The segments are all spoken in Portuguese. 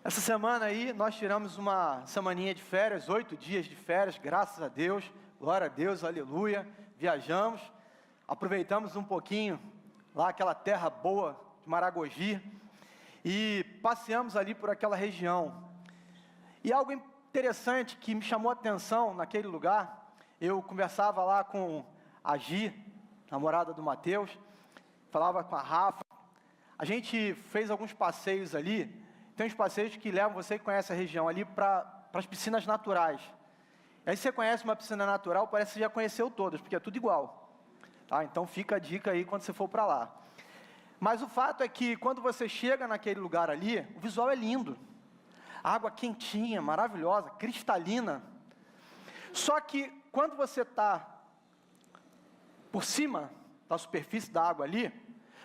Essa semana aí, nós tiramos uma semaninha de férias, 8 dias de férias, graças a Deus, glória a Deus, aleluia. Viajamos, aproveitamos um pouquinho lá aquela terra boa de Maragogi e passeamos ali por aquela região. E algo interessante que me chamou a atenção naquele lugar, eu conversava lá com a Gi, namorada do Mateus, falava com a Rafa, a gente fez alguns passeios ali. Tem uns passeios que levam você que conhece a região ali para as piscinas naturais. E aí você conhece uma piscina natural, parece que você já conheceu todas, porque é tudo igual. Tá? Então fica a dica aí quando você for para lá. Mas o fato é que quando você chega naquele lugar ali, o visual é lindo. A água quentinha, maravilhosa, cristalina. Só que quando você está por cima da superfície da água ali,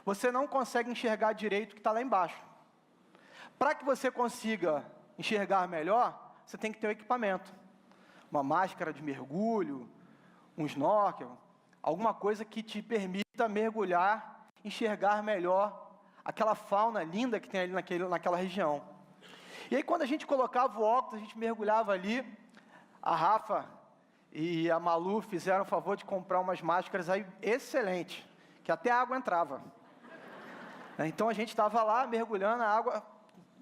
você não consegue enxergar direito o que está lá embaixo. Para que você consiga enxergar melhor, você tem que ter um equipamento. Uma máscara de mergulho, um snorkel, alguma coisa que te permita mergulhar, enxergar melhor aquela fauna linda que tem ali naquela região. E aí quando a gente colocava o óculos, a gente mergulhava ali, a Rafa e a Malu fizeram o favor de comprar umas máscaras aí excelentes, que até a água entrava. Então a gente estava lá mergulhando, a água,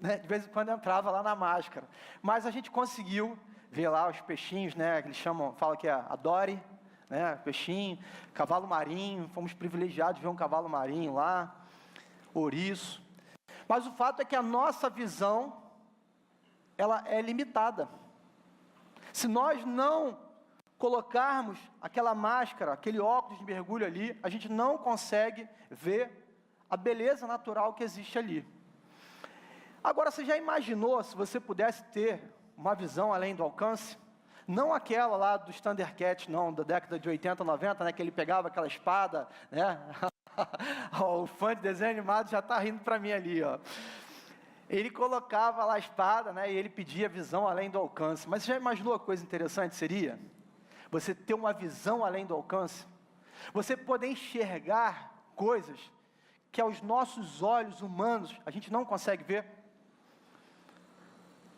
né, de vez em quando entrava lá na máscara. Mas a gente conseguiu ver lá os peixinhos, né, que eles chamam, falam que é a Dory, né, peixinho, cavalo marinho, fomos privilegiados de ver um cavalo marinho lá, ouriço. Mas o fato é que a nossa visão, ela é limitada. Se nós não colocarmos aquela máscara, aquele óculos de mergulho ali, a gente não consegue ver a beleza natural que existe ali. Agora, você já imaginou se você pudesse ter uma visão além do alcance? Não aquela lá do Thundercat, não, da década de 80, 90, né, que ele pegava aquela espada, né? O fã de desenho animado já está rindo para mim ali, ó. Ele colocava lá a espada, né, e ele pedia visão além do alcance. Mas você já imaginou a coisa interessante seria? Você ter uma visão além do alcance? Você poder enxergar coisas que aos nossos olhos humanos a gente não consegue ver.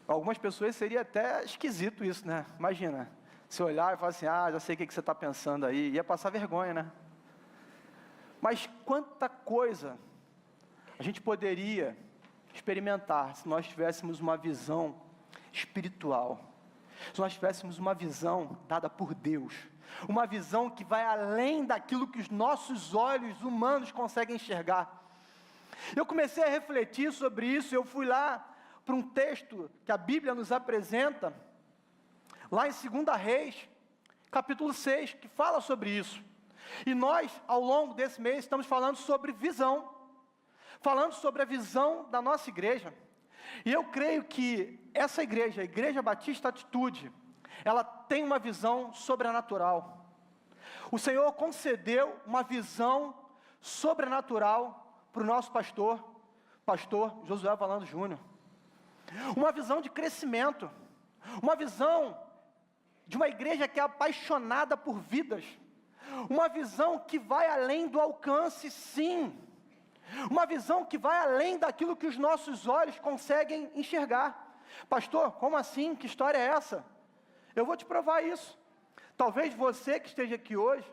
Para algumas pessoas seria até esquisito isso, né? Imagina, você olhar e falar assim, já sei o que você está pensando aí, ia passar vergonha, né? Mas quanta coisa a gente poderia experimentar se nós tivéssemos uma visão espiritual, se nós tivéssemos uma visão dada por Deus, uma visão que vai além daquilo que os nossos olhos humanos conseguem enxergar. Eu comecei a refletir sobre isso, eu fui lá para um texto que a Bíblia nos apresenta, lá em 2 Reis, capítulo 6, que fala sobre isso. E nós, ao longo desse mês, estamos falando sobre visão, falando sobre a visão da nossa igreja. E eu creio que essa igreja, a Igreja Batista Atitude, ela tem uma visão sobrenatural. O Senhor concedeu uma visão sobrenatural para o nosso pastor Josué Valando Júnior. Uma visão de crescimento, uma visão de uma igreja que é apaixonada por vidas, uma visão que vai além do alcance, sim, uma visão que vai além daquilo que os nossos olhos conseguem enxergar. Pastor, como assim? Que história é essa? Eu vou te provar isso. Talvez você que esteja aqui hoje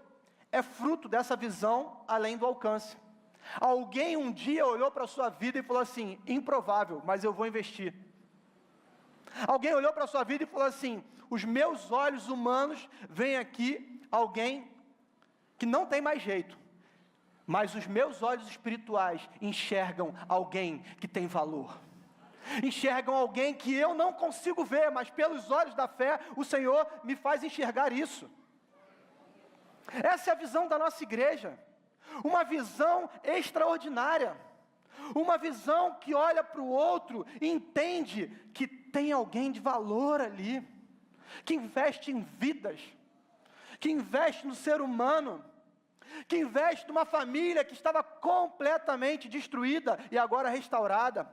é fruto dessa visão além do alcance. Alguém um dia olhou para a sua vida e falou assim, improvável, mas eu vou investir. Alguém olhou para a sua vida e falou assim, os meus olhos humanos veem aqui alguém que não tem mais jeito, mas os meus olhos espirituais enxergam alguém que tem valor. Enxergam alguém que eu não consigo ver, mas pelos olhos da fé, o Senhor me faz enxergar isso. Essa é a visão da nossa igreja, uma visão extraordinária, uma visão que olha para o outro e entende que tem alguém de valor ali, que investe em vidas, que investe no ser humano, que investe numa família que estava completamente destruída e agora restaurada,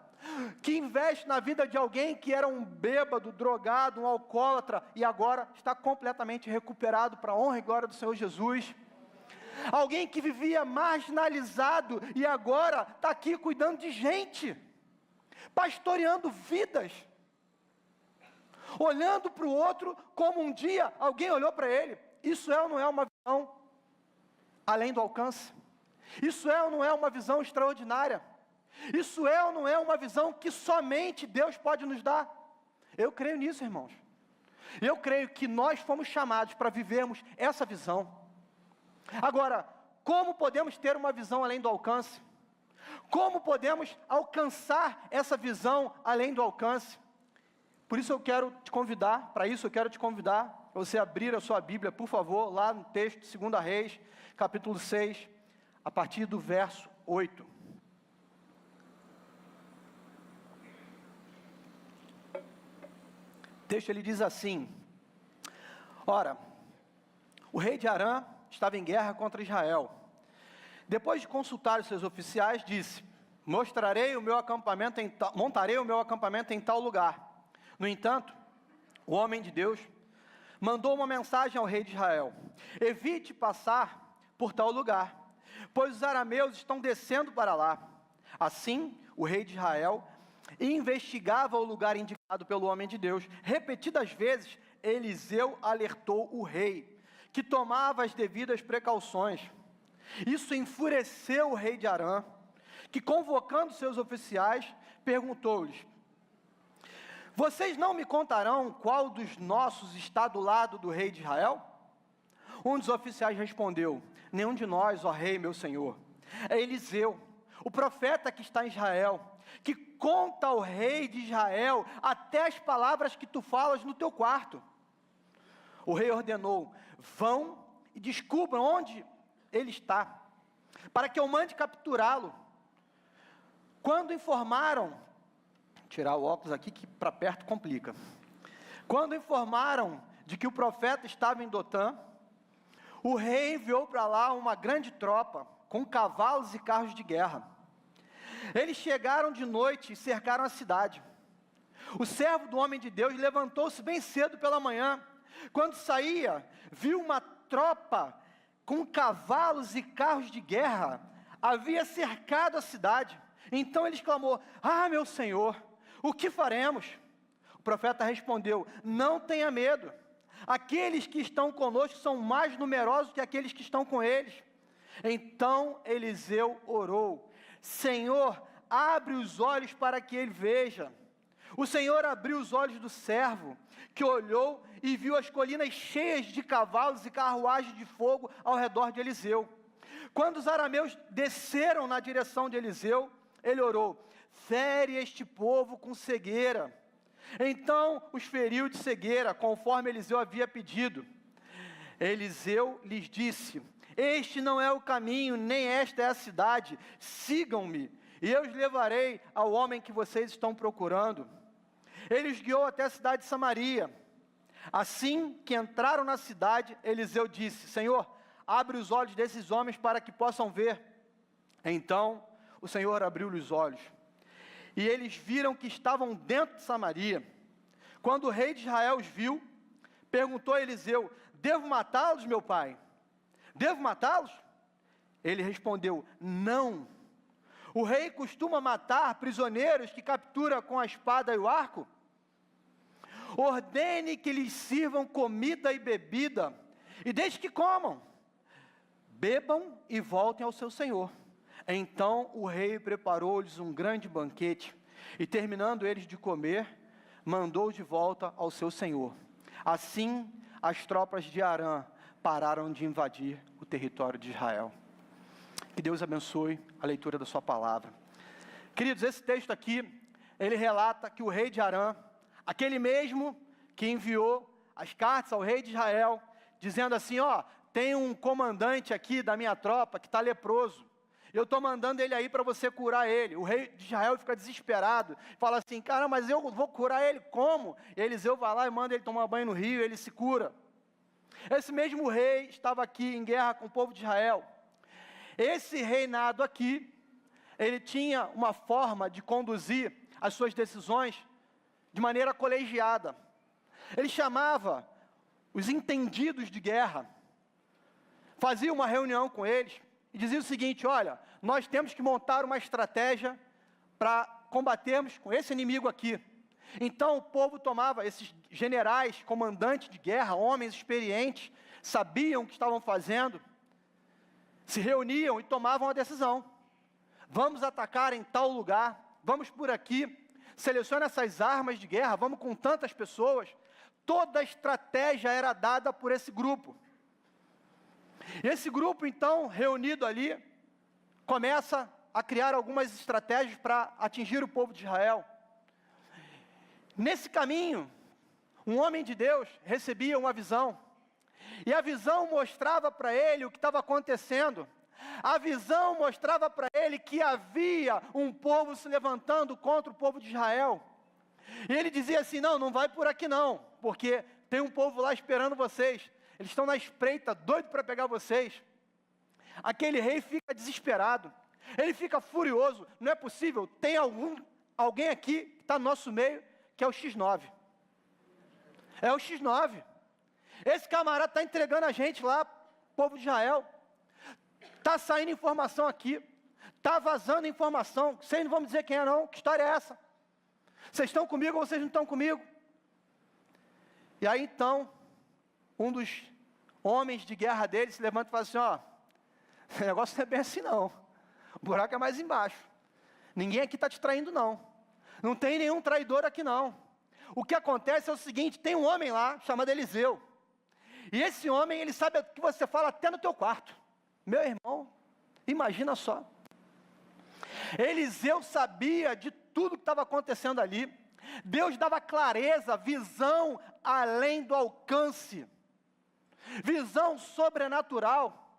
que investe na vida de alguém que era um bêbado, drogado, um alcoólatra e agora está completamente recuperado para a honra e glória do Senhor Jesus. Alguém que vivia marginalizado e agora está aqui cuidando de gente. pastoreando vidas, olhando para o outro como um dia alguém olhou para ele. Isso é ou não é uma visão além do alcance? Isso é ou não é uma visão extraordinária? Isso é ou não é uma visão que somente Deus pode nos dar? Eu creio nisso, irmãos. Eu creio que nós fomos chamados para vivermos essa visão. Agora, como podemos ter uma visão além do alcance? Como podemos alcançar essa visão além do alcance? Por isso eu quero te convidar, para isso eu quero te convidar, a você abrir a sua Bíblia, por favor, lá no texto de 2 Reis, capítulo 6, a partir do verso 8. O texto ele diz assim: ora, o rei de Arã estava em guerra contra Israel. Depois de consultar os seus oficiais, disse: montarei o meu acampamento em tal lugar. No entanto, o homem de Deus mandou uma mensagem ao rei de Israel: evite passar por tal lugar, pois os arameus estão descendo para lá. Assim, o rei de Israel investigava o lugar indicado pelo homem de Deus. Repetidas vezes, Eliseu alertou o rei, que tomava as devidas precauções. Isso enfureceu o rei de Arã, que, convocando seus oficiais, perguntou-lhes: vocês não me contarão qual dos nossos está do lado do rei de Israel? Um dos oficiais respondeu: nenhum de nós, ó rei, meu senhor. É Eliseu, o profeta que está em Israel, que conta ao rei de Israel até as palavras que tu falas no teu quarto. O rei ordenou: vão e descubram onde ele está, para que eu mande capturá-lo. Quando informaram, tirar o óculos aqui que para perto complica. Quando informaram de que o profeta estava em Dotã, o rei enviou para lá uma grande tropa, com cavalos e carros de guerra. Eles chegaram de noite e cercaram a cidade. O servo do homem de Deus levantou-se bem cedo pela manhã. Quando saía, viu uma tropa com cavalos e carros de guerra, havia cercado a cidade. Então ele exclamou: ah, meu senhor, o que faremos? O profeta respondeu: não tenha medo, aqueles que estão conosco são mais numerosos que aqueles que estão com eles. Então Eliseu orou: Senhor, abre os olhos para que ele veja. O Senhor abriu os olhos do servo, que olhou e viu as colinas cheias de cavalos e carruagens de fogo ao redor de Eliseu. Quando os arameus desceram na direção de Eliseu, ele orou: fere este povo com cegueira. Então os feriu de cegueira, conforme Eliseu havia pedido. Eliseu lhes disse: este não é o caminho, nem esta é a cidade. Sigam-me, e eu os levarei ao homem que vocês estão procurando. Ele os guiou até a cidade de Samaria. Assim que entraram na cidade, Eliseu disse: Senhor, abre os olhos desses homens para que possam ver. Então o Senhor abriu-lhes os olhos, e eles viram que estavam dentro de Samaria. Quando o rei de Israel os viu, perguntou a Eliseu: devo matá-los, meu pai? Devo matá-los? Ele respondeu: não. O rei costuma matar prisioneiros que captura com a espada e o arco? Ordene que lhes sirvam comida e bebida, e deixe que comam, bebam e voltem ao seu senhor. Então o rei preparou-lhes um grande banquete, e terminando eles de comer, mandou-os de volta ao seu senhor. Assim as tropas de Arã pararam de invadir o território de Israel. Que Deus abençoe a leitura da sua palavra. Queridos, esse texto aqui, ele relata que o rei de Arã, aquele mesmo que enviou as cartas ao rei de Israel, dizendo assim: ó, tem um comandante aqui da minha tropa que está leproso, eu estou mandando ele aí para você curar ele. O rei de Israel fica desesperado, fala assim: cara, mas eu vou curar ele como? E Eliseu vai lá e manda ele tomar banho no rio, e ele se cura. Esse mesmo rei estava aqui em guerra com o povo de Israel. Esse reinado aqui, ele tinha uma forma de conduzir as suas decisões de maneira colegiada. Ele chamava os entendidos de guerra, fazia uma reunião com eles e dizia o seguinte: olha, nós temos que montar uma estratégia para combatermos com esse inimigo aqui. Então o povo tomava, esses generais, comandantes de guerra, homens experientes, sabiam o que estavam fazendo, se reuniam e tomavam a decisão. Vamos atacar em tal lugar, vamos por aqui, seleciona essas armas de guerra, vamos com tantas pessoas. Toda a estratégia era dada por esse grupo. Esse grupo, então, reunido ali, começa a criar algumas estratégias para atingir o povo de Israel. Nesse caminho, um homem de Deus recebia uma visão, e a visão mostrava para ele o que estava acontecendo. A visão mostrava para ele que havia um povo se levantando contra o povo de Israel. E ele dizia assim: não vai por aqui não, porque tem um povo lá esperando vocês. Eles estão na espreita, doido para pegar vocês. Aquele rei fica desesperado, ele fica furioso. Não é possível, tem alguém aqui que está no nosso meio, que é o X9. É o X9. Esse camarada está entregando a gente lá, povo de Israel. Está saindo informação aqui, está vazando informação. Vocês não vão me dizer quem é não, que história é essa? Vocês estão comigo ou vocês não estão comigo? E aí então, um dos homens de guerra dele se levanta e fala assim: ó, o negócio não é bem assim não, o buraco é mais embaixo, ninguém aqui está te traindo não, não tem nenhum traidor aqui não. O que acontece é o seguinte: tem um homem lá, chamado Eliseu, e esse homem, ele sabe o que você fala até no teu quarto. Meu irmão, imagina só, Eliseu sabia de tudo que estava acontecendo ali. Deus dava clareza, visão além do alcance, visão sobrenatural.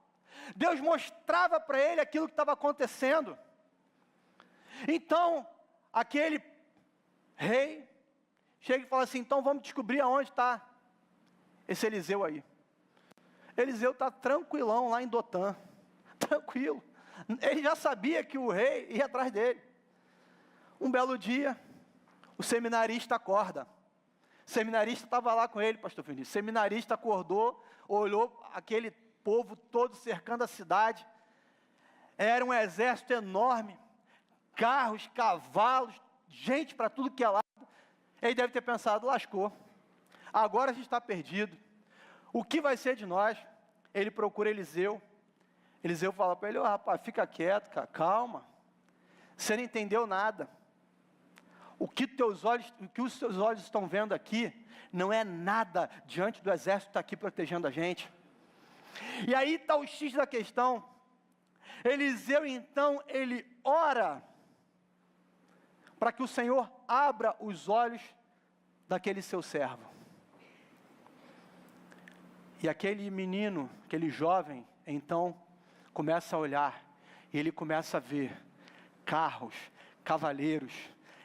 Deus mostrava para ele aquilo que estava acontecendo. Então, aquele rei chega e fala assim: então vamos descobrir aonde está esse Eliseu aí. Eliseu está tranquilão lá em Dotã, tranquilo. Ele já sabia que o rei ia atrás dele. Um belo dia, o seminarista acorda. O seminarista estava lá com ele, pastor Vinícius. O seminarista acordou, olhou aquele povo todo cercando a cidade. Era um exército enorme, carros, cavalos, gente para tudo que é lado. Ele deve ter pensado: lascou, agora a gente está perdido. O que vai ser de nós? Ele procura Eliseu. Eliseu fala para ele: rapaz, fica quieto, cara, calma. Você não entendeu nada. O que os teus olhos estão vendo aqui não é nada diante do exército que está aqui protegendo a gente. E aí está o X da questão. Eliseu então, ele ora para que o Senhor abra os olhos daquele seu servo. E aquele menino, aquele jovem, então começa a olhar, e ele começa a ver carros, cavaleiros,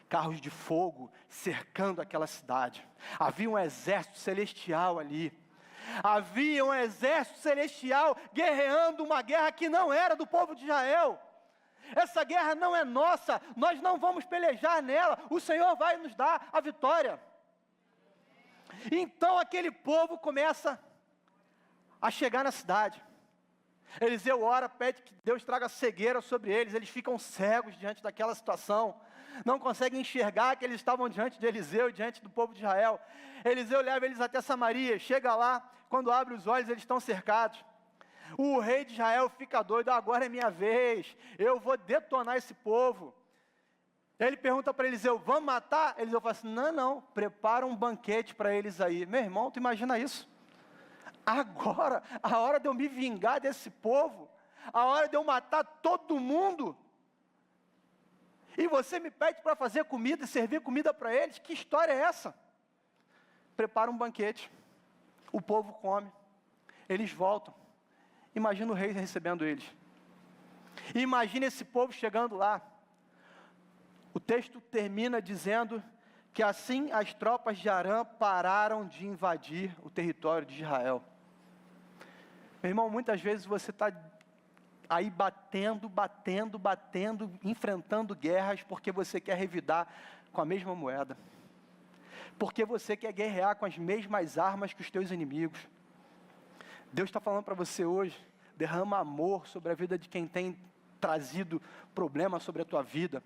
carros de fogo cercando aquela cidade. Havia um exército celestial ali. Havia um exército celestial guerreando uma guerra que não era do povo de Israel. Essa guerra não é nossa, nós não vamos pelejar nela, o Senhor vai nos dar a vitória. Então aquele povo começa a chegar na cidade. Eliseu ora, pede que Deus traga cegueira sobre eles. Eles ficam cegos diante daquela situação, não conseguem enxergar que eles estavam diante de Eliseu, diante do povo de Israel. Eliseu leva eles até Samaria, chega lá, quando abre os olhos eles estão cercados. O rei de Israel fica doido: agora é minha vez, eu vou detonar esse povo. Ele pergunta para Eliseu: vamos matar? Eliseu fala assim: não, prepara um banquete para eles aí. Meu irmão, tu imagina isso? Agora, a hora de eu me vingar desse povo, a hora de eu matar todo mundo, e você me pede para fazer comida e servir comida para eles? Que história é essa? Prepara um banquete, o povo come, eles voltam. Imagina o rei recebendo eles. Imagina esse povo chegando lá. O texto termina dizendo que assim as tropas de Arã pararam de invadir o território de Israel. Meu irmão, muitas vezes você está aí batendo, enfrentando guerras porque você quer revidar com a mesma moeda. Porque você quer guerrear com as mesmas armas que os teus inimigos. Deus está falando para você hoje: derrama amor sobre a vida de quem tem trazido problemas sobre a tua vida.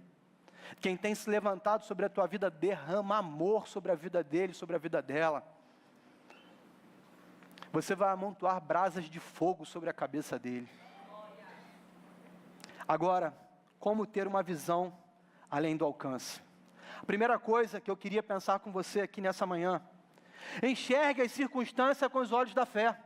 Quem tem se levantado sobre a tua vida, derrama amor sobre a vida dele, sobre a vida dela. Você vai amontoar brasas de fogo sobre a cabeça dele. Agora, como ter uma visão além do alcance? A primeira coisa que eu queria pensar com você aqui nessa manhã: enxergue as circunstâncias com os olhos da fé.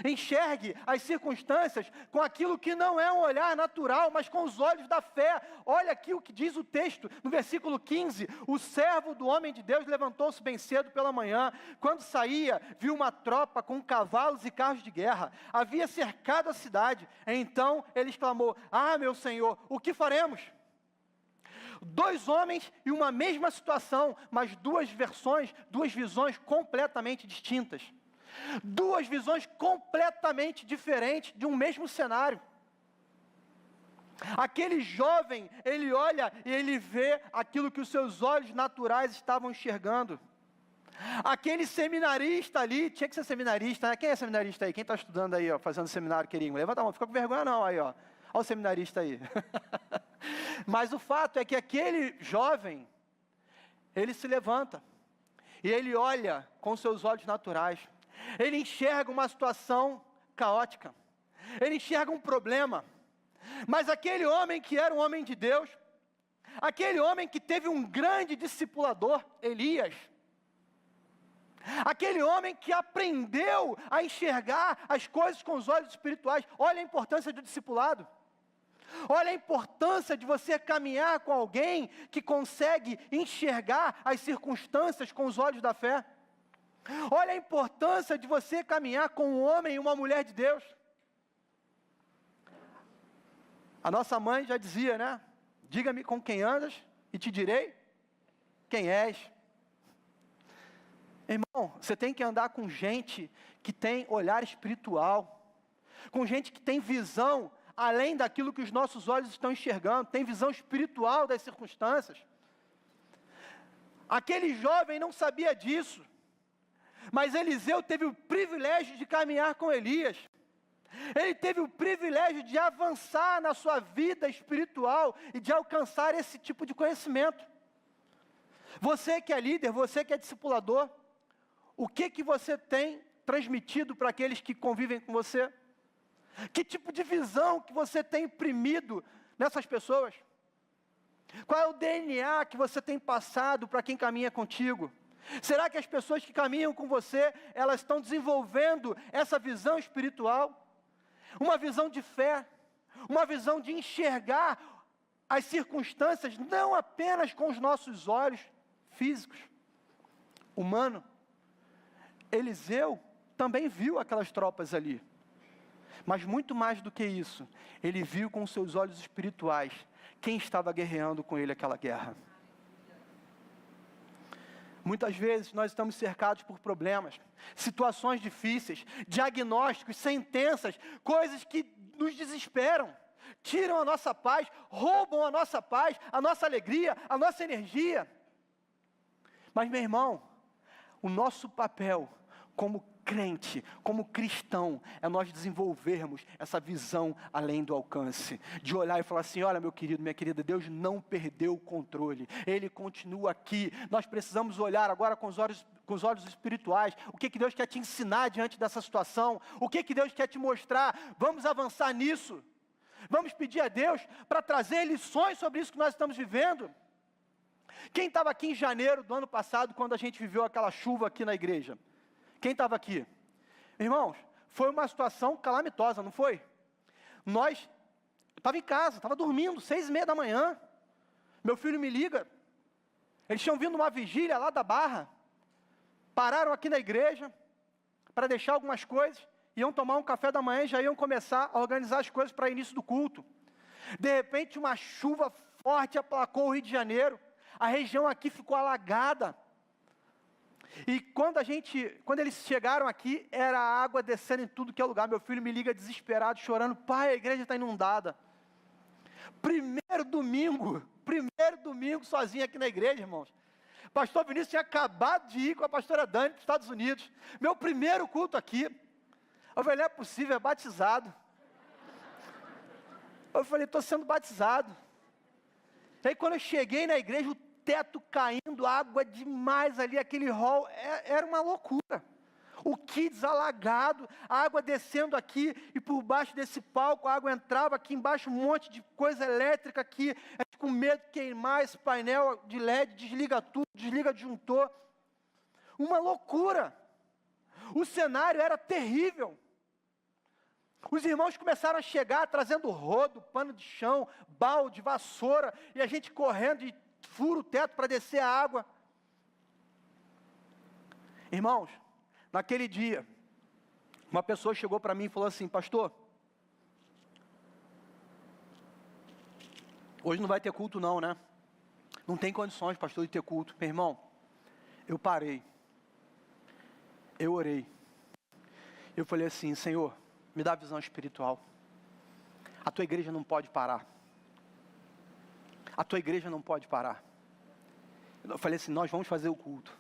Enxergue as circunstâncias com aquilo que não é um olhar natural, mas com os olhos da fé. Olha aqui o que diz o texto, no versículo 15: o servo do homem de Deus levantou-se bem cedo pela manhã. Quando saía, viu uma tropa com cavalos e carros de guerra. Havia cercado a cidade. Então ele exclamou: ah, meu Senhor, o que faremos? Dois homens e uma mesma situação, mas duas versões, duas visões completamente distintas. Duas visões completamente diferentes de um mesmo cenário. Aquele jovem, ele olha e ele vê aquilo que os seus olhos naturais estavam enxergando. Aquele seminarista ali, tinha que ser seminarista, né? Quem é seminarista aí? Quem está estudando aí, ó, fazendo seminário, querido? Levanta a mão, fica com vergonha não, aí, ó. Olha o seminarista aí. Mas o fato é que aquele jovem, ele se levanta e ele olha com seus olhos naturais. Ele enxerga uma situação caótica, ele enxerga um problema, mas aquele homem que era um homem de Deus, aquele homem que teve um grande discipulador, Elias, aquele homem que aprendeu a enxergar as coisas com os olhos espirituais. Olha a importância do discipulado, olha a importância de você caminhar com alguém que consegue enxergar as circunstâncias com os olhos da fé. Olha a importância de você caminhar com um homem e uma mulher de Deus. A nossa mãe já dizia, né? Diga-me com quem andas e te direi quem és. Irmão, você tem que andar com gente que tem olhar espiritual, com gente que tem visão além daquilo que os nossos olhos estão enxergando, tem visão espiritual das circunstâncias. Aquele jovem não sabia disso, mas Eliseu teve o privilégio de caminhar com Elias. Ele teve o privilégio de avançar na sua vida espiritual e de alcançar esse tipo de conhecimento. Você que é líder, você que é discipulador, o que você tem transmitido para aqueles que convivem com você? Que tipo de visão que você tem imprimido nessas pessoas? Qual é o DNA que você tem passado para quem caminha contigo? Será que as pessoas que caminham com você, elas estão desenvolvendo essa visão espiritual? Uma visão de fé, uma visão de enxergar as circunstâncias não apenas com os nossos olhos físicos, humanos. Eliseu também viu aquelas tropas ali, mas muito mais do que isso, ele viu com seus olhos espirituais quem estava guerreando com ele aquela guerra. Muitas vezes nós estamos cercados por problemas, situações difíceis, diagnósticos, sentenças, coisas que nos desesperam, tiram a nossa paz, roubam a nossa paz, a nossa alegria, a nossa energia. Mas, meu irmão, o nosso papel como crente, como cristão, é nós desenvolvermos essa visão além do alcance, de olhar e falar assim: olha, meu querido, minha querida, Deus não perdeu o controle, Ele continua aqui. Nós precisamos olhar agora com os olhos espirituais, o que Deus quer te ensinar diante dessa situação, o que Deus quer te mostrar. Vamos avançar nisso, vamos pedir a Deus para trazer lições sobre isso que nós estamos vivendo. Quem estava aqui em janeiro do ano passado, quando a gente viveu aquela chuva aqui na igreja? Quem estava aqui? Irmãos, foi uma situação calamitosa, não foi? Eu estava em casa, estava dormindo, 6h30 da manhã. Meu filho me liga. Eles tinham vindo uma vigília lá da Barra. Pararam aqui na igreja para deixar algumas coisas. Iam tomar um café da manhã e já iam começar a organizar as coisas para início do culto. De repente, uma chuva forte aplacou o Rio de Janeiro. A região aqui ficou alagada. E quando eles chegaram aqui, era água descendo em tudo que é lugar. Meu filho me liga desesperado, chorando: pai, a igreja está inundada. Primeiro domingo sozinho aqui na igreja, irmãos. Pastor Vinícius tinha acabado de ir com a pastora Dani para os Estados Unidos. Meu primeiro culto aqui. Eu falei: não é possível, é batizado. Eu falei: estou sendo batizado. Aí quando eu cheguei na igreja, o teto caindo, água demais ali, aquele hall, era uma loucura. O kids alagado, a água descendo aqui, e por baixo desse palco, a água entrava aqui embaixo, um monte de coisa elétrica aqui, a gente com medo de queimar esse painel de LED, desliga tudo, desliga disjuntor. Uma loucura. O cenário era terrível. Os irmãos começaram a chegar, trazendo rodo, pano de chão, balde, vassoura, e a gente correndo e fura o teto para descer a água. Irmãos, naquele dia, uma pessoa chegou para mim e falou assim: pastor, hoje não vai ter culto não, né? Não tem condições, pastor, de ter culto. Meu irmão, eu parei, eu orei, eu falei assim: Senhor, me dá visão espiritual. A tua igreja não pode parar. A tua igreja não pode parar. Eu falei assim: nós vamos fazer o culto.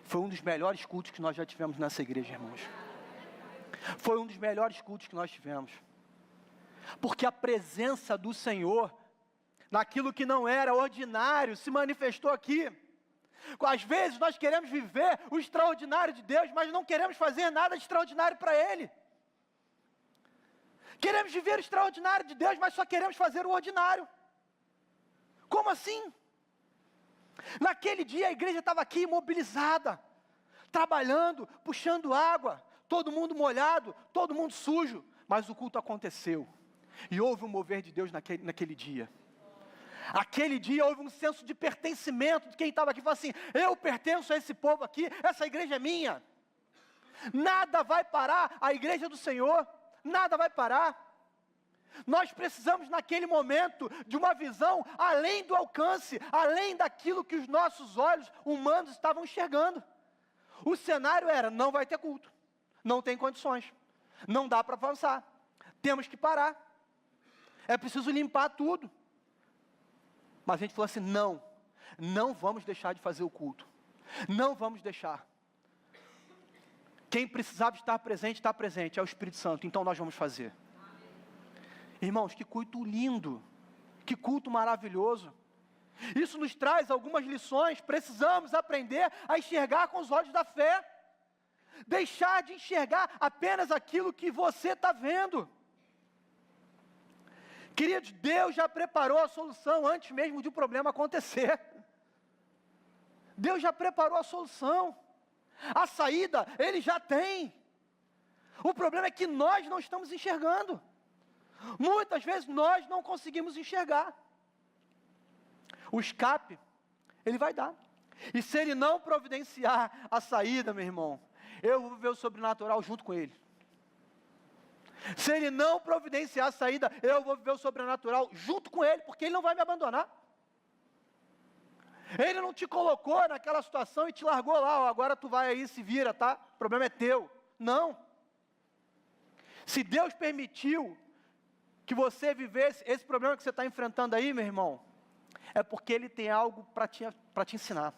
Foi um dos melhores cultos que nós já tivemos nessa igreja, irmãos. Foi um dos melhores cultos que nós tivemos. Porque a presença do Senhor, naquilo que não era ordinário, se manifestou aqui. Às vezes nós queremos viver o extraordinário de Deus, mas não queremos fazer nada de extraordinário para Ele. Queremos viver o extraordinário de Deus, mas só queremos fazer o ordinário. Como assim? Naquele dia a igreja estava aqui imobilizada, trabalhando, puxando água, todo mundo molhado, todo mundo sujo, mas o culto aconteceu, e houve um mover de Deus naquele dia. Aquele dia houve um senso de pertencimento de quem estava aqui, falou assim: eu pertenço a esse povo aqui, essa igreja é minha. Nada vai parar a igreja do Senhor, nada vai parar. Nós precisamos naquele momento de uma visão além do alcance, além daquilo que os nossos olhos humanos estavam enxergando. O cenário era: não vai ter culto, não tem condições, não dá para avançar, temos que parar, é preciso limpar tudo. Mas a gente falou assim: não vamos deixar de fazer o culto, não vamos deixar. Quem precisava estar presente, é o Espírito Santo, então nós vamos fazer. Irmãos, que culto lindo, que culto maravilhoso. Isso nos traz algumas lições. Precisamos aprender a enxergar com os olhos da fé. Deixar de enxergar apenas aquilo que você está vendo. Queridos, Deus já preparou a solução antes mesmo de o problema acontecer. Deus já preparou a solução. A saída Ele já tem. O problema é que nós não estamos enxergando. Muitas vezes nós não conseguimos enxergar. O escape, Ele vai dar. E se Ele não providenciar a saída, meu irmão, eu vou viver o sobrenatural junto com Ele. Se Ele não providenciar a saída, eu vou viver o sobrenatural junto com Ele, porque Ele não vai me abandonar. Ele não te colocou naquela situação e te largou lá: ó, agora tu vai aí, se vira, tá? O problema é teu. Não. Se Deus permitiu que você vivesse esse problema que você está enfrentando aí, meu irmão, é porque Ele tem algo para te ensinar.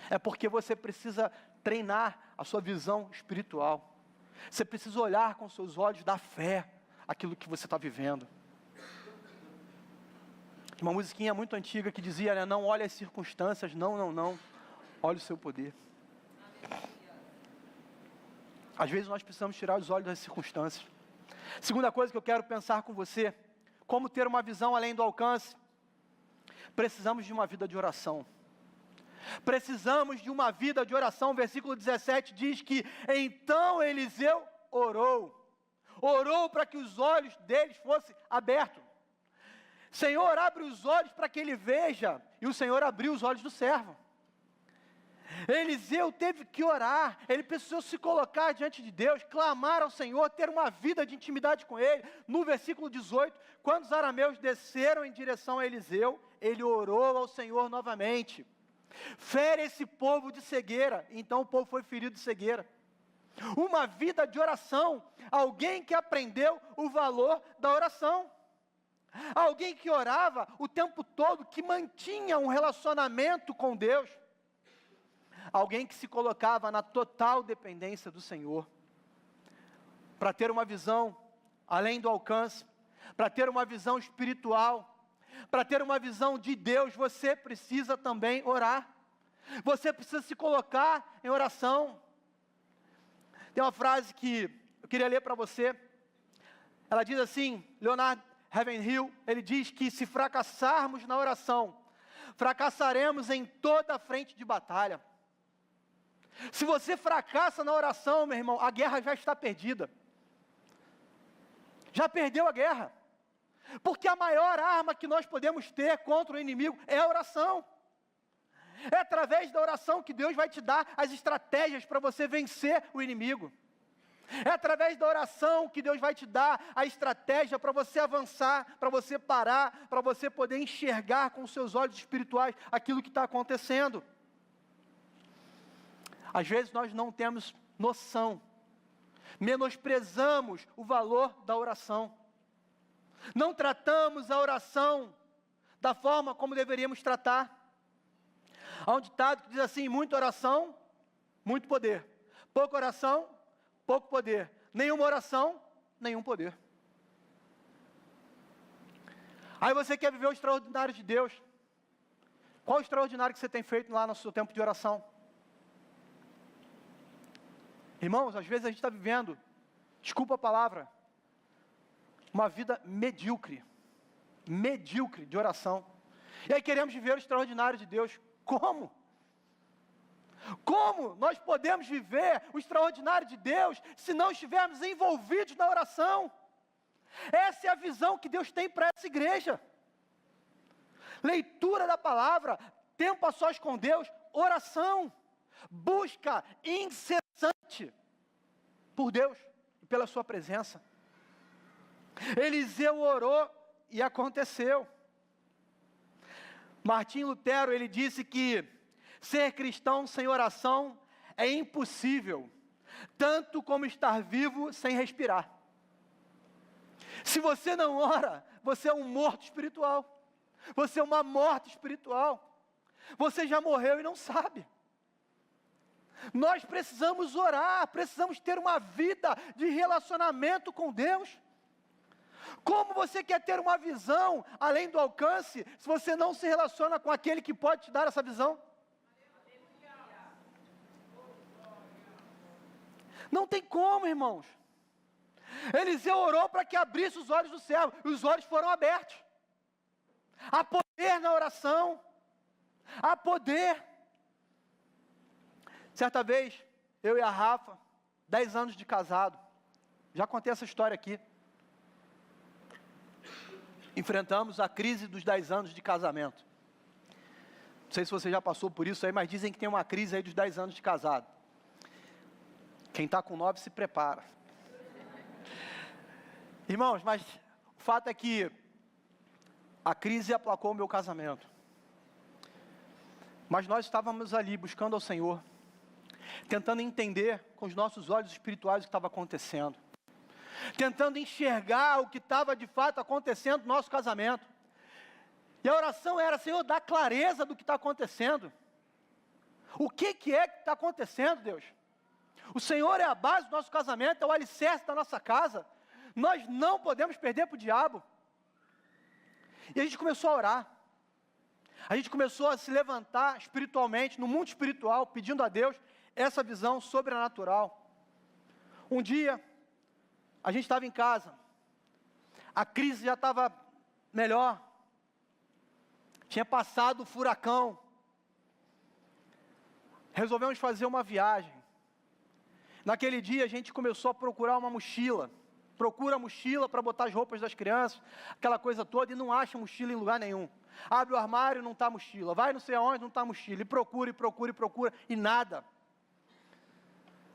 É porque você precisa treinar a sua visão espiritual. Você precisa olhar com seus olhos da fé aquilo que você está vivendo. Uma musiquinha muito antiga que dizia, né, não olhe as circunstâncias, não, olhe o seu poder. Às vezes nós precisamos tirar os olhos das circunstâncias. Segunda coisa que eu quero pensar com você: como ter uma visão além do alcance. Precisamos de uma vida de oração. Precisamos de uma vida de oração. Versículo 17 diz que então Eliseu orou para que os olhos deles fossem abertos. Senhor, abre os olhos para que ele veja. E o Senhor abriu os olhos do servo. Eliseu teve que orar, ele precisou se colocar diante de Deus, clamar ao Senhor, ter uma vida de intimidade com Ele. No versículo 18, quando os arameus desceram em direção a Eliseu, ele orou ao Senhor novamente: fere esse povo de cegueira. Então o povo foi ferido de cegueira. Uma vida de oração, alguém que aprendeu o valor da oração. Alguém que orava o tempo todo, que mantinha um relacionamento com Deus. Alguém que se colocava na total dependência do Senhor. Para ter uma visão além do alcance, para ter uma visão espiritual, para ter uma visão de Deus, você precisa também orar. Você precisa se colocar em oração. Tem uma frase que eu queria ler para você. Ela diz assim, Leonard Ravenhill, ele diz que se fracassarmos na oração, fracassaremos em toda a frente de batalha. Se você fracassa na oração, meu irmão, a guerra já está perdida. Já perdeu a guerra. Porque a maior arma que nós podemos ter contra o inimigo é a oração. É através da oração que Deus vai te dar as estratégias para você vencer o inimigo. É através da oração que Deus vai te dar a estratégia para você avançar, para você parar, para você poder enxergar com os seus olhos espirituais aquilo que está acontecendo. Às vezes nós não temos noção, menosprezamos o valor da oração. Não tratamos a oração da forma como deveríamos tratar. Há um ditado que diz assim, muita oração, muito poder. Pouca oração, pouco poder. Nenhuma oração, nenhum poder. Aí você quer viver o extraordinário de Deus. Qual o extraordinário que você tem feito lá no seu tempo de oração? Irmãos, às vezes a gente está vivendo, desculpa a palavra, uma vida medíocre de oração. E aí queremos viver o extraordinário de Deus. Como? Como nós podemos viver o extraordinário de Deus se não estivermos envolvidos na oração? Essa é a visão que Deus tem para essa igreja. Leitura da palavra, tempo a sós com Deus, oração, busca incessante por Deus e pela sua presença. Eliseu orou e aconteceu. Martim Lutero, ele disse que ser cristão sem oração é impossível, tanto como estar vivo sem respirar. Se você não ora, você é um morto espiritual. Você é uma morte espiritual. Você já morreu e não sabe. Nós precisamos orar, precisamos ter uma vida de relacionamento com Deus. Como você quer ter uma visão além do alcance, se você não se relaciona com aquele que pode te dar essa visão? Não tem como, irmãos. Eliseu orou para que abrisse os olhos do servo, e os olhos foram abertos. Há poder na oração, há poder. Certa vez, eu e a Rafa, 10 anos de casado, já contei essa história aqui, enfrentamos a crise dos 10 anos de casamento. Não sei se você já passou por isso aí, mas dizem que tem uma crise aí dos 10 anos de casado. Quem está com 9 se prepara. Irmãos, mas o fato é que a crise aplacou o meu casamento. Mas nós estávamos ali buscando ao Senhor, tentando entender com os nossos olhos espirituais o que estava acontecendo. Tentando enxergar o que estava de fato acontecendo no nosso casamento. E a oração era, Senhor, dá clareza do que está acontecendo. O que é que está acontecendo, Deus? O Senhor é a base do nosso casamento, é o alicerce da nossa casa. Nós não podemos perder para o diabo. E a gente começou a orar. A gente começou a se levantar espiritualmente, no mundo espiritual, pedindo a Deus essa visão sobrenatural. Um dia, a gente estava em casa, a crise já estava melhor, tinha passado o furacão, resolvemos fazer uma viagem. Naquele dia a gente começou a procurar uma mochila, procura a mochila para botar as roupas das crianças, aquela coisa toda, e não acha mochila em lugar nenhum. Abre o armário, não está mochila, vai não sei aonde, não está mochila, e procura, e nada.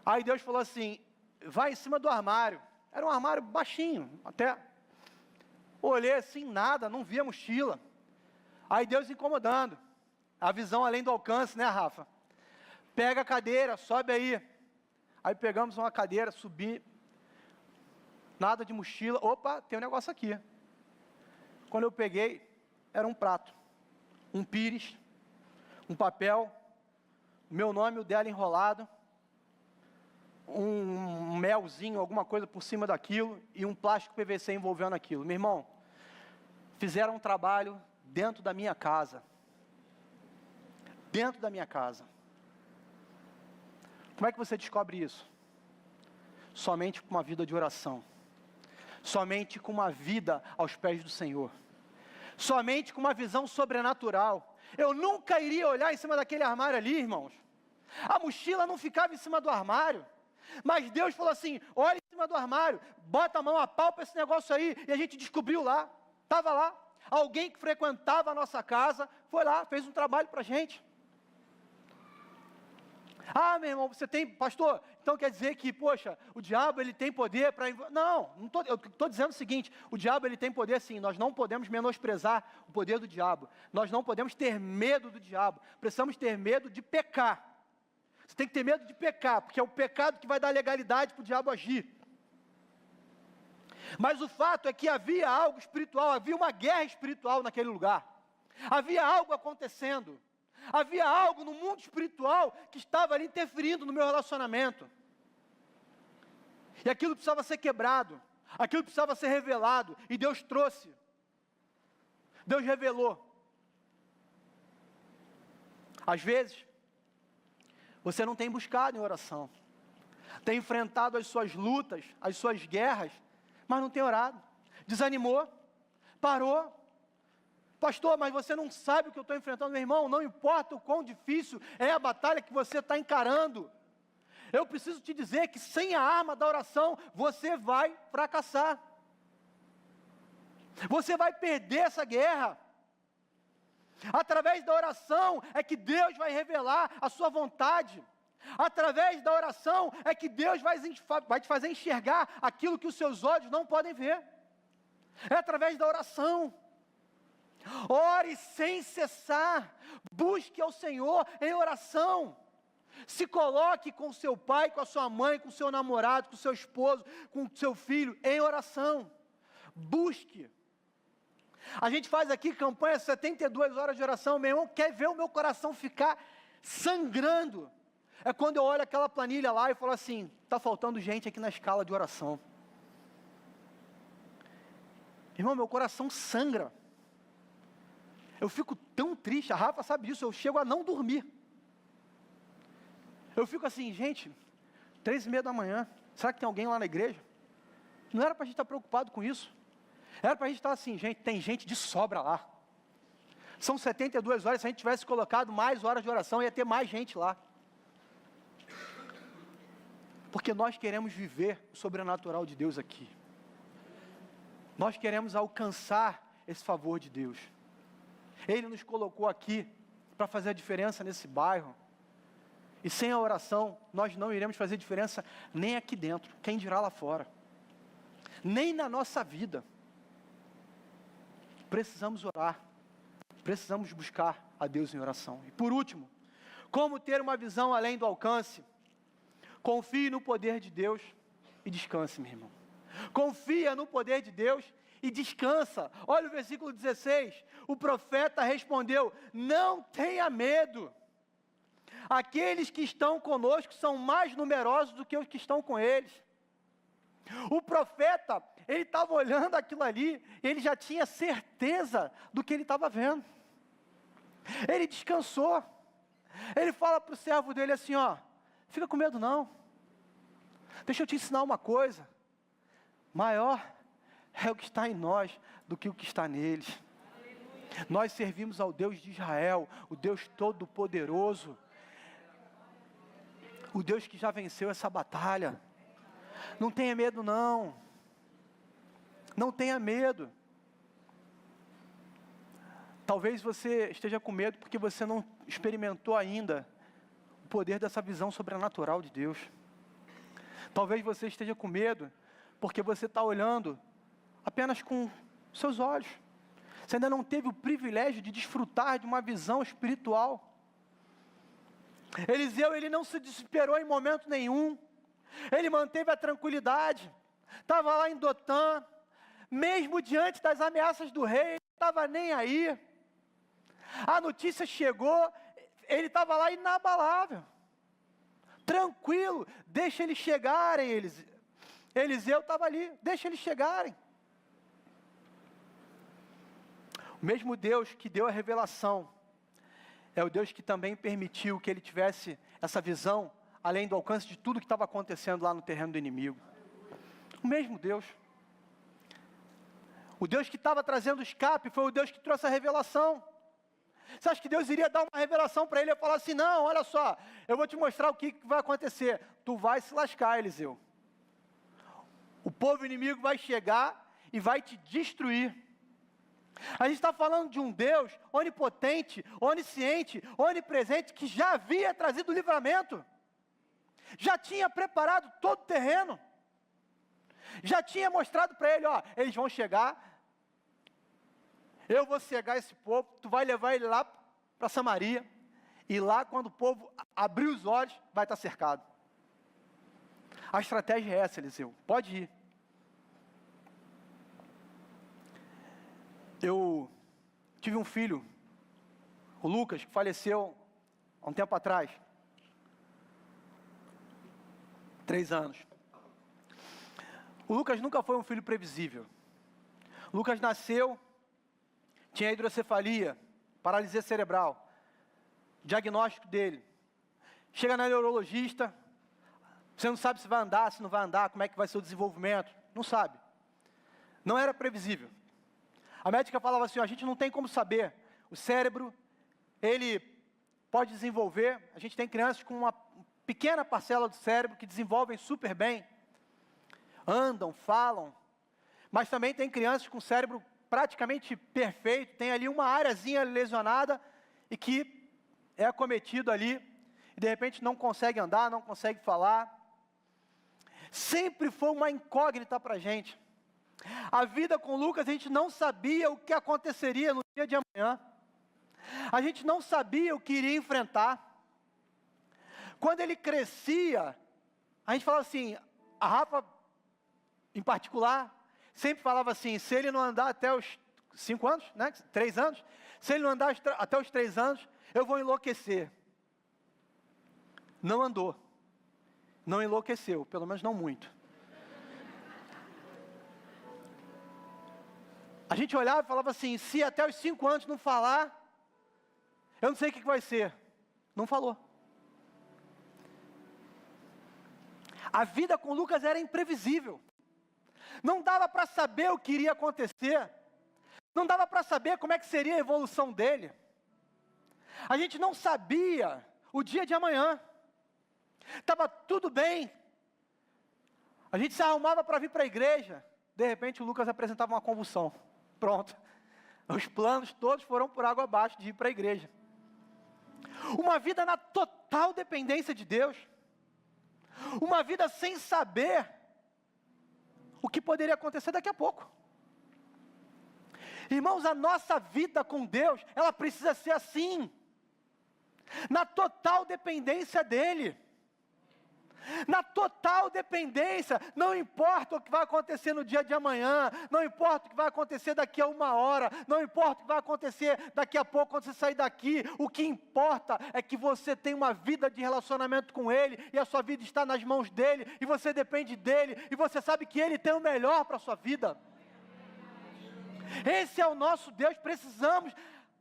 Aí Deus falou assim, vai em cima do armário. Era um armário baixinho, até. Olhei assim, nada, não via mochila. Aí Deus incomodando. A visão além do alcance, né, Rafa? Pega a cadeira, sobe aí. Aí pegamos uma cadeira, subi. Nada de mochila. Opa, tem um negócio aqui. Quando eu peguei, era um prato. Um pires. Um papel. O meu nome e o dela enrolado. Um melzinho, alguma coisa por cima daquilo, e um plástico PVC envolvendo aquilo. Meu irmão, fizeram um trabalho dentro da minha casa. Dentro da minha casa. Como é que você descobre isso? Somente com uma vida de oração. Somente com uma vida aos pés do Senhor. Somente com uma visão sobrenatural. Eu nunca iria olhar em cima daquele armário ali, irmãos. A mochila não ficava em cima do armário. Mas Deus falou assim, olha em cima do armário, bota a mão, apalpa esse negócio aí. E a gente descobriu lá, estava lá. Alguém que frequentava a nossa casa, foi lá, fez um trabalho para a gente. Ah, meu irmão, você tem, pastor, então quer dizer que, poxa, o diabo ele tem poder para... Não, eu estou dizendo o seguinte, o diabo ele tem poder sim, nós não podemos menosprezar o poder do diabo, nós não podemos ter medo do diabo, precisamos ter medo de pecar. Você tem que ter medo de pecar, porque é o pecado que vai dar legalidade para o diabo agir. Mas o fato é que havia algo espiritual, havia uma guerra espiritual naquele lugar, havia algo acontecendo. Havia algo no mundo espiritual que estava ali interferindo no meu relacionamento. E aquilo precisava ser quebrado. Aquilo precisava ser revelado. E Deus trouxe. Deus revelou. Às vezes, você não tem buscado em oração. Tem enfrentado as suas lutas, as suas guerras, mas não tem orado. Desanimou. Parou. Pastor, mas você não sabe o que eu estou enfrentando, meu irmão, não importa o quão difícil é a batalha que você está encarando, eu preciso te dizer que sem a arma da oração, você vai fracassar, você vai perder essa guerra. Através da oração é que Deus vai revelar a sua vontade, através da oração é que Deus vai te fazer enxergar aquilo que os seus olhos não podem ver, é através da oração. Ore sem cessar, busque ao Senhor em oração, se coloque com seu pai, com a sua mãe, com o seu namorado, com o seu esposo, com o seu filho, em oração, busque. A gente faz aqui campanha 72 horas de oração, meu irmão, quer ver o meu coração ficar sangrando, é quando eu olho aquela planilha lá e falo assim, está faltando gente aqui na escala de oração. Irmão, meu coração sangra. Eu fico tão triste, a Rafa sabe disso, eu chego a não dormir. Eu fico assim, gente, 3:30 da manhã, será que tem alguém lá na igreja? Não era para a gente estar preocupado com isso. Era para a gente estar assim, gente, tem gente de sobra lá. São 72 horas, se a gente tivesse colocado mais horas de oração, ia ter mais gente lá. Porque nós queremos viver o sobrenatural de Deus aqui. Nós queremos alcançar esse favor de Deus. Ele nos colocou aqui para fazer a diferença nesse bairro. E sem a oração, nós não iremos fazer diferença nem aqui dentro, quem dirá lá fora. Nem na nossa vida. Precisamos orar. Precisamos buscar a Deus em oração. E por último, como ter uma visão além do alcance? Confie no poder de Deus e descanse, meu irmão. Confia no poder de Deus e descansa. Olha o versículo 16, o profeta respondeu, não tenha medo, aqueles que estão conosco são mais numerosos do que os que estão com eles. O profeta, ele estava olhando aquilo ali, ele já tinha certeza do que ele estava vendo, ele descansou, ele fala para o servo dele assim, ó, fica com medo não, deixa eu te ensinar uma coisa, maior é o que está em nós do que o que está neles. Aleluia. Nós servimos ao Deus de Israel, o Deus Todo-Poderoso, o Deus que já venceu essa batalha. Não tenha medo não, não tenha medo. Talvez você esteja com medo porque você não experimentou ainda o poder dessa visão sobrenatural de Deus. Talvez você esteja com medo porque você está olhando apenas com seus olhos. Você ainda não teve o privilégio de desfrutar de uma visão espiritual. Eliseu, ele não se desesperou em momento nenhum. Ele manteve a tranquilidade. Estava lá em Dotã, mesmo diante das ameaças do rei, ele não estava nem aí. A notícia chegou, ele estava lá inabalável. Tranquilo, deixa eles chegarem, Eliseu estava ali, deixa eles chegarem. Mesmo Deus que deu a revelação, é o Deus que também permitiu que ele tivesse essa visão, além do alcance de tudo que estava acontecendo lá no terreno do inimigo. O mesmo Deus. O Deus que estava trazendo escape foi o Deus que trouxe a revelação. Você acha que Deus iria dar uma revelação para ele e falar assim, não, olha só, eu vou te mostrar o que vai acontecer. Tu vai se lascar, Eliseu. O povo inimigo vai chegar e vai te destruir. A gente está falando de um Deus onipotente, onisciente, onipresente, que já havia trazido o livramento. Já tinha preparado todo o terreno. Já tinha mostrado para ele, ó, eles vão chegar, eu vou cegar esse povo, tu vai levar ele lá para Samaria, e lá quando o povo abrir os olhos, vai estar cercado. A estratégia é essa, Eliseu, pode ir. Eu tive um filho, o Lucas, que faleceu há um tempo atrás. 3 anos. O Lucas nunca foi um filho previsível. O Lucas nasceu, tinha hidrocefalia, paralisia cerebral. Diagnóstico dele. Chega na neurologista, você não sabe se vai andar, se não vai andar, como é que vai ser o desenvolvimento. Não sabe. Não era previsível. A médica falava assim, ó, a gente não tem como saber. O cérebro, ele pode desenvolver. A gente tem crianças com uma pequena parcela do cérebro que desenvolvem super bem. Andam, falam. Mas também tem crianças com cérebro praticamente perfeito. Tem ali uma áreazinha lesionada e que é acometido ali. E de repente não consegue andar, não consegue falar. Sempre foi uma incógnita para a gente. A vida com Lucas, a gente não sabia o que aconteceria no dia de amanhã. A gente não sabia o que iria enfrentar. Quando ele crescia, a gente falava assim, a Rafa, em particular, sempre falava assim, se ele não andar até os 5 anos, né, 3 anos, se ele não andar até os 3 anos, eu vou enlouquecer. Não andou. Não enlouqueceu, pelo menos não muito. A gente olhava e falava assim, se até os 5 anos não falar, eu não sei o que vai ser. Não falou. A vida com Lucas era imprevisível. Não dava para saber o que iria acontecer. Não dava para saber como é que seria a evolução dele. A gente não sabia o dia de amanhã. Estava tudo bem. A gente se arrumava para vir para a igreja. De repente o Lucas apresentava uma convulsão. Pronto. Os planos todos foram por água abaixo de ir para a igreja. Uma vida na total dependência de Deus. Uma vida sem saber o que poderia acontecer daqui a pouco. Irmãos, a nossa vida com Deus, ela precisa ser assim. Na total dependência dEle. Na total dependência, não importa o que vai acontecer no dia de amanhã, não importa o que vai acontecer daqui a 1 hora, não importa o que vai acontecer daqui a pouco quando você sair daqui, o que importa é que você tem uma vida de relacionamento com Ele, e a sua vida está nas mãos dEle, e você depende dEle, e você sabe que Ele tem o melhor para a sua vida. Esse é o nosso Deus, precisamos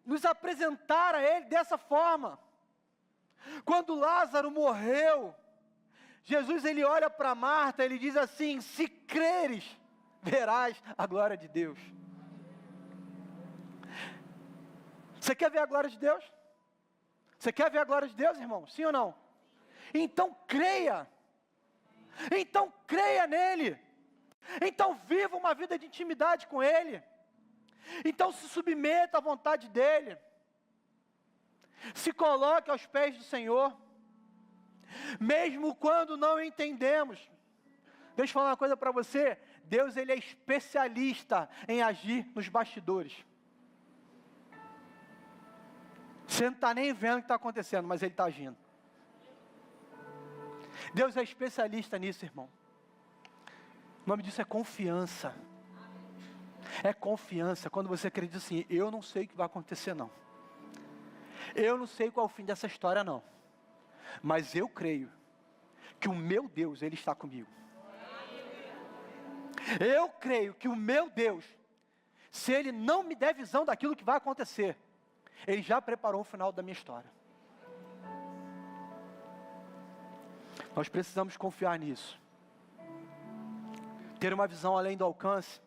nos apresentar a Ele dessa forma. Quando Lázaro morreu, Jesus, ele olha para Marta, ele diz assim, se creres, verás a glória de Deus. Você quer ver a glória de Deus? Você quer ver a glória de Deus, irmão? Sim ou não? Então creia. Então creia nele. Então viva uma vida de intimidade com Ele. Então se submeta à vontade dEle. Se coloque aos pés do Senhor. Mesmo quando não entendemos. Deixa eu falar uma coisa para você. Deus, ele é especialista em agir nos bastidores. Você não está nem vendo o que está acontecendo, mas Ele está agindo. Deus é especialista nisso, irmão. O nome disso é confiança. É confiança, quando você acredita assim, eu não sei o que vai acontecer não. Eu não sei qual é o fim dessa história não. Mas eu creio que o meu Deus, Ele está comigo. Eu creio que o meu Deus, se Ele não me der visão daquilo que vai acontecer, Ele já preparou o final da minha história. Nós precisamos confiar nisso. Ter uma visão além do alcance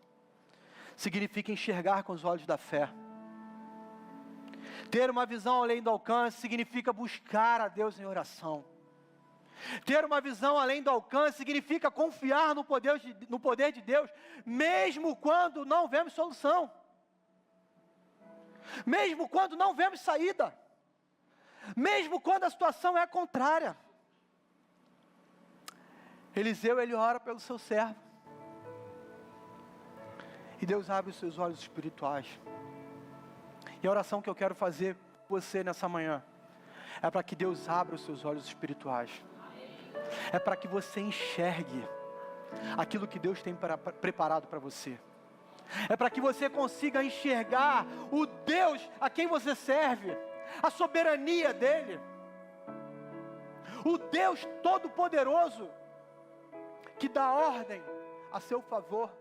significa enxergar com os olhos da fé. Ter uma visão além do alcance significa buscar a Deus em oração. Ter uma visão além do alcance significa confiar no poder de Deus, mesmo quando não vemos solução. Mesmo quando não vemos saída. Mesmo quando a situação é a contrária. Eliseu, ele ora pelo seu servo. E Deus abre os seus olhos espirituais. E a oração que eu quero fazer por você nessa manhã é para que Deus abra os seus olhos espirituais. É para que você enxergue aquilo que Deus tem preparado para você. É para que você consiga enxergar o Deus a quem você serve, a soberania dEle, o Deus Todo-Poderoso, que dá ordem a seu favor.